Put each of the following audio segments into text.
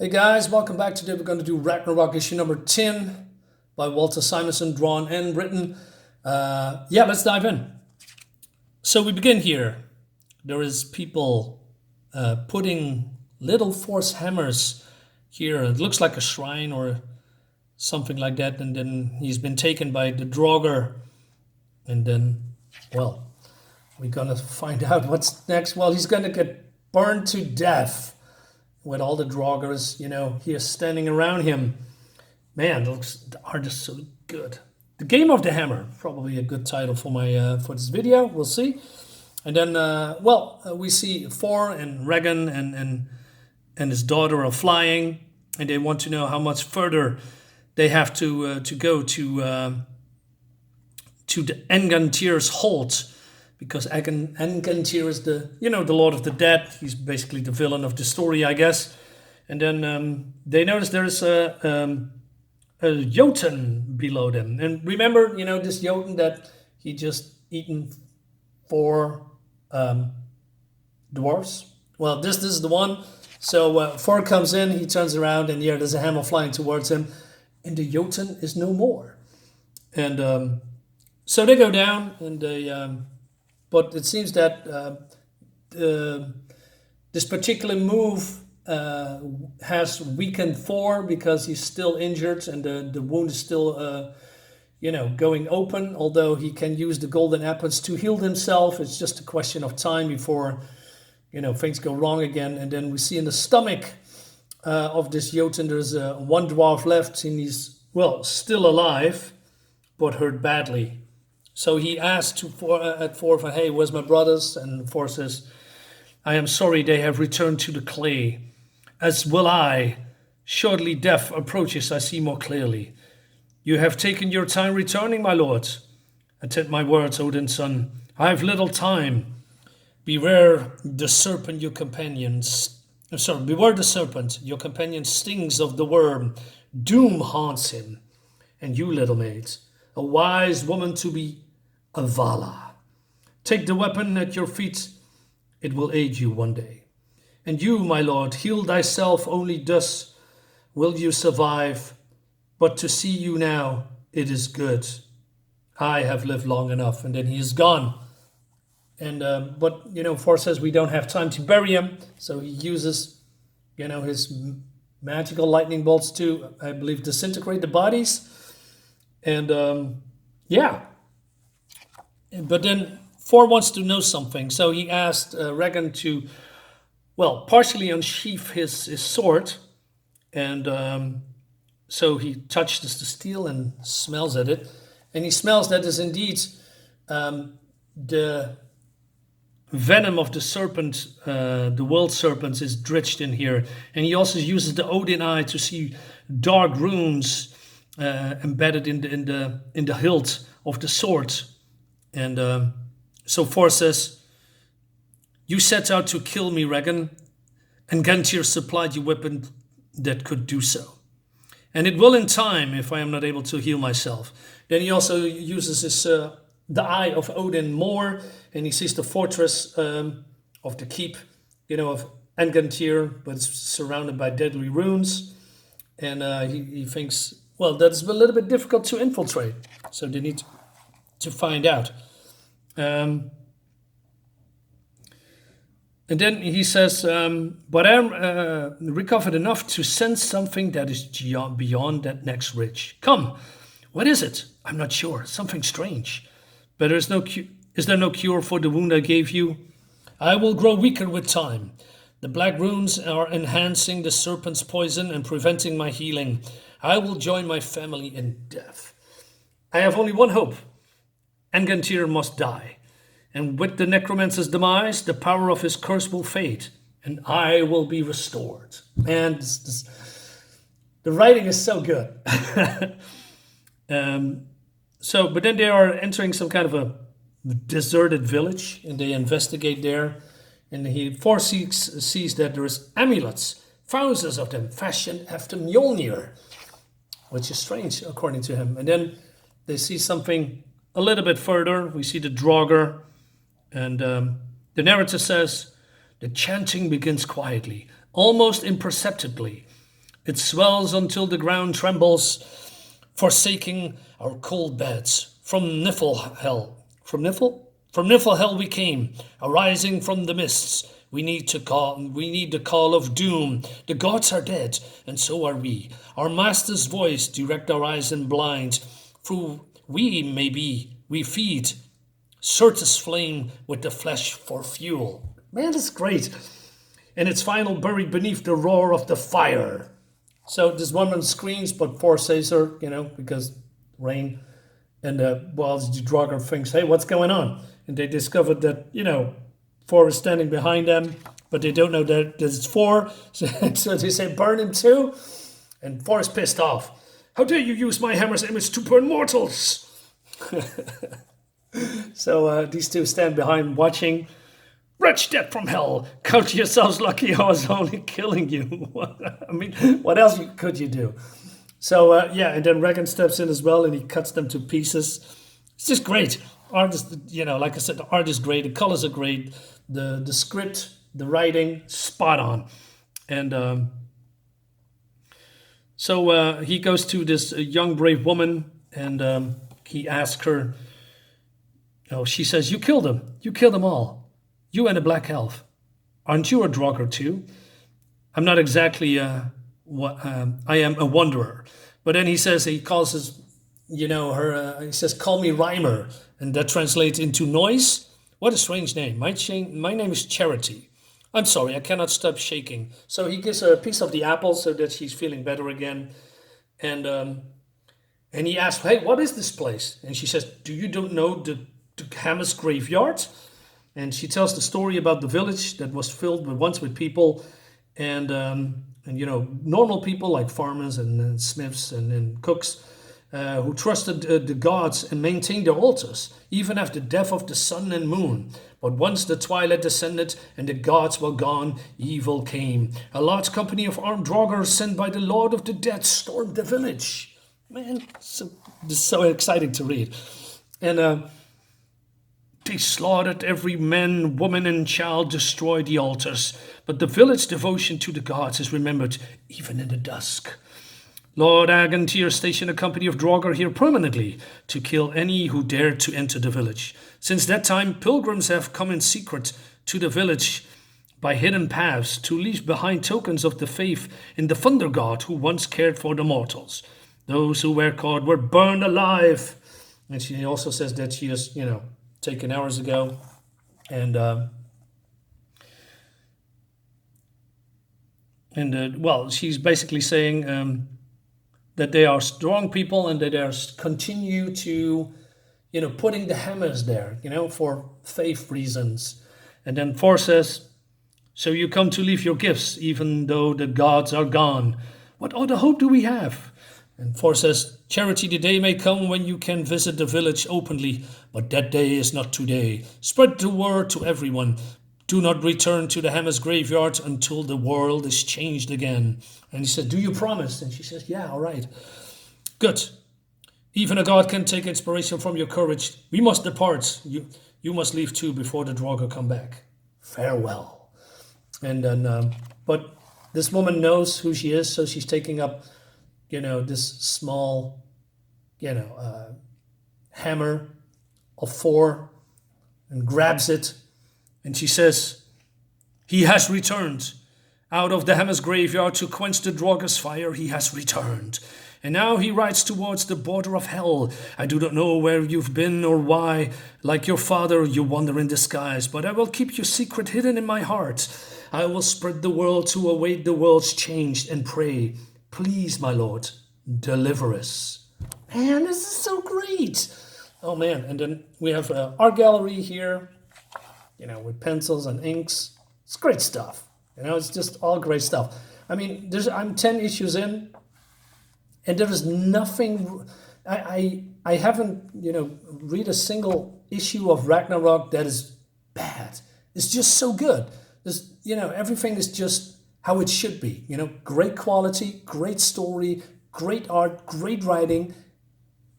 Hey guys, welcome back. Today we're going to do Ragnarok issue number 10 by Walter Simonson, drawn and written. Let's dive in. So we begin here. There is people putting little force hammers here. It looks like a shrine or something like that. And then he's been taken by the Draugr. And then, well, we're going to find out what's next. Well, he's going to get burned to death with all the Draugrs, here standing around him. Man, the art is so good. The Game of the Hammer, probably a good title for my for this video. We'll see. And then, we see Thor and Regin and his daughter are flying, and they want to know how much further they have to go to the Engantir's Holt, because Engantir is the Lord of the Dead. He's basically the villain of the story, I guess. And then they notice there's a Jotun below them. And remember, this Jotun that he just eaten 4 dwarves? Well, this is the one. So Thor comes in, he turns around, and there's a hammer flying towards him. And the Jotun is no more. And so they go down, and they... But it seems that this particular move has weakened Thor because he's still injured and the wound is still, going open. Although he can use the golden apples to heal himself, it's just a question of time before, things go wrong again. And then we see in the stomach of this Jotun, there's one dwarf left, and he's still alive, but hurt badly. So he asked Thor, hey, where's my brothers? And Thor says, I am sorry they have returned to the clay. As will I. Shortly death approaches, I see more clearly. You have taken your time returning, my lord. Attend my words, Odin's son. I have little time. Beware the serpent, your companions. Beware the serpent, your companion stings of the worm. Doom haunts him. And you, little maid, a wise woman to be a Vala. Take the weapon at your feet, it will aid you one day. And you, my lord, heal thyself, only thus will you survive. But to see you now, it is good. I have lived long enough. And then he is gone. And but Thor says we don't have time to bury him, so he uses his magical lightning bolts to, I believe, disintegrate the bodies. And but then Thor wants to know something, so he asked Regin to, partially unsheath his sword, and so he touches the steel and smells at it, and he smells that is indeed the venom of the serpent, the world serpent, is drenched in here, and he also uses the Odin eye to see dark runes embedded in the hilt of the sword. And so Thor says, you set out to kill me, Regin, and Gantir supplied you weapon that could do so. And it will in time if I am not able to heal myself. Then he also uses the eye of Odin more, and he sees the fortress of the keep, of Engantir, but it's surrounded by deadly runes. And he thinks, that's a little bit difficult to infiltrate. So they need to find out. And then he says, but I am recovered enough to sense something that is beyond that next ridge. Come, what is it? I'm not sure. Something strange. But is there no cure for the wound I gave you? I will grow weaker with time. The black runes are enhancing the serpent's poison and preventing my healing. I will join my family in death. I have only one hope. Engantir must die. And with the necromancer's demise, the power of his curse will fade, and I will be restored. And the writing is so good. But then they are entering some kind of a deserted village, and they investigate there. And Thor sees that there is amulets, thousands of them, fashioned after Mjolnir, which is strange, according to him. And then they see something a little bit further. We see the Draugr, and the narrator says, the chanting begins quietly, almost imperceptibly. It swells until the ground trembles, forsaking our cold beds. From Niflhel. From Nifl? From Niflhel we came, arising from the mists. We need the call of doom. The gods are dead, and so are we. Our master's voice direct our eyes and blind. Through we feed Certus flame with the flesh for fuel. Man, that's great. And its final buried beneath the roar of the fire. So this woman screams, but Thor saves her, because rain. And while the Draugr thinks, hey, what's going on? And they discover that, Thor is standing behind them, but they don't know that it's Thor. So they say, burn him too. And Thor is pissed off. How dare you use my hammer's image to burn mortals? So these two stand behind watching. Wretch dead from hell, count yourselves lucky I was only killing you. I mean, what else could you do? So, and then Regan steps in as well, and he cuts them to pieces. It's just great. Art is, like I said, the art is great, the colors are great, the script, the writing, spot on. And so he goes to this young, brave woman, and he asks her, she says, you killed them all. You and a black elf. Aren't you a Draugr too? I'm not exactly I am a wanderer. But then he calls his, he says, call me Rhymer. And that translates into noise. What a strange name. My name is Charity. I'm sorry, I cannot stop shaking. So he gives her a piece of the apple so that she's feeling better again. And he asks, hey, what is this place? And she says, don't know the Hammer's graveyard? And she tells the story about the village that was filled once with people and normal people like farmers and smiths and cooks who trusted the gods and maintained their altars, even after the death of the sun and moon. But once the twilight descended and the gods were gone, evil came. A large company of armed Draugr sent by the Lord of the Dead stormed the village. Man, this is so exciting to read. And they slaughtered every man, woman, and child, destroyed the altars. But the village devotion to the gods is remembered even in the dusk. Lord Agantyr stationed a company of Draugr here permanently to kill any who dared to enter the village. Since that time, pilgrims have come in secret to the village by hidden paths to leave behind tokens of the faith in the thunder god who once cared for the mortals. Those who were caught were burned alive. And she also says that she is, taken hours ago, and she's basically saying that they are strong people and that they continue to, putting the hammers there, for faith reasons. And then Thor says, so you come to leave your gifts, even though the gods are gone. What other hope do we have? And Thor says, Charity, the day may come when you can visit the village openly, but that day is not today. Spread the word to everyone. Do not return to the Hammer's graveyard until the world is changed again. And he said, do you promise? And she says, yeah, all right. Good. Even a god can take inspiration from your courage. We must depart. You must leave too before the Draugr come back. Farewell. And then, but this woman knows who she is, so she's taking up this small, hammer of Thor and grabs it. And she says, he has returned. Out of the Hammer's graveyard to quench the Draugr's fire, he has returned. And now he rides towards the border of hell. I do not know where you've been or why. Like your father, you wander in disguise, but I will keep your secret hidden in my heart. I will spread the world to await the world's change and pray. Please, my lord, deliver us. Man, this is so great. Oh, man. And then we have an art gallery here, with pencils and inks. It's great stuff. It's just all great stuff. I mean, I'm 10 issues in, and there is nothing... I haven't, read a single issue of Ragnarok that is bad. It's just so good. Everything is just how it should be. Great quality, great story, great art, great writing,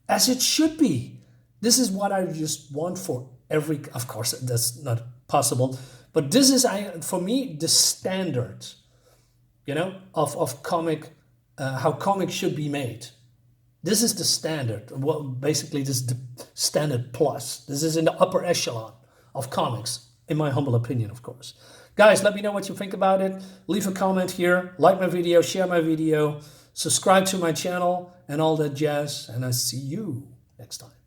as it should be. This is what I just want for every... Of course, that's not possible, but this is, for me, the standard, of comic how comics should be made. This is the standard. What basically this is the standard plus. This is in the upper echelon of comics, in my humble opinion, of course. Guys, let me know what you think about it. Leave a comment here, like my video, share my video, subscribe to my channel, and all that jazz. And I see you next time.